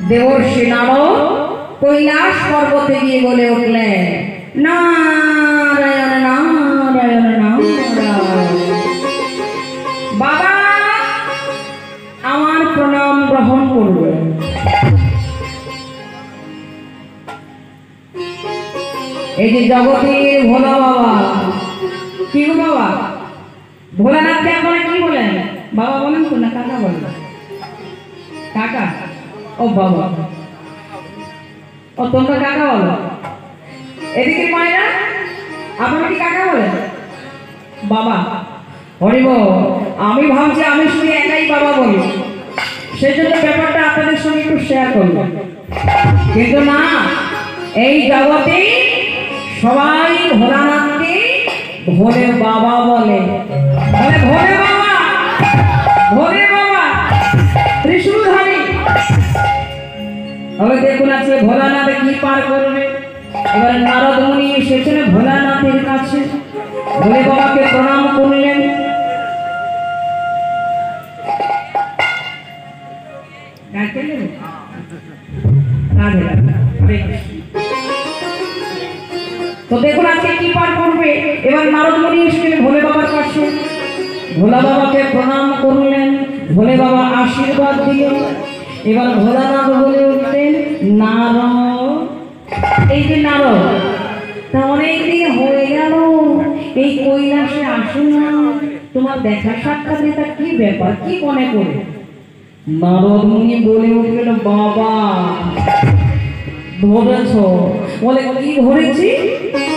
দেবর্ষি নারদ কৈলাস পর্বতে গিয়ে বলে উঠলেন, নারায়ণ নারায়ণ নারায়ণ। বাবা আমার প্রণাম গ্রহণ করবে। এই যে জগতের ভোলা বাবা, কি গো বাবা, ভোলানাথকে আপনারা কি বলেন? বাবা বলেন তো না কাকা বলেন? কাকা। ও বাবা, ও তোমরা কাকা বলো। এদিকে মায়েরা আপনারা কি কাকা বলেন? বাবা। হরিব, আমি ভাবছি আমি শুধু একাই বাবা বলি, সেই জন্য ব্যাপারটা আপনাদের সঙ্গে একটু শেয়ার করব। কিন্তু না, এই জগতে সবাই ভোলানাথকে ভোলে বাবা বলে। ভোলে বাবা, ভোলে বাবা, ত্রিশূলধারী। তাহলে দেখুন আজকে ভোলানাথ কি পার করবে। এবার নারদ মুনি এসেছেন ভোলানাথের কাছে, ভোলে বাবাকে প্রণাম করলেন। তো দেখুন আজকে কি পার করবে। এবার নারদ মুনি এসেছেন ভোলে বাবার কাছে, ভোলা বাবাকে প্রণাম করলেন, ভোলে বাবা আশীর্বাদ দিলেন। এবার ভোলানাথ বলে উঠলেন, নারদ, এই যে নারদ, তা অনেকদিন হয়ে গেল এই কৈলাসে আসো না, তোমার দেখা সাক্ষাৎ তা কি ব্যাপার, কি মনে করে? নারদ মুনি বলে উঠলেন, বাবা ধরেছ? বলে কি ধরেছি?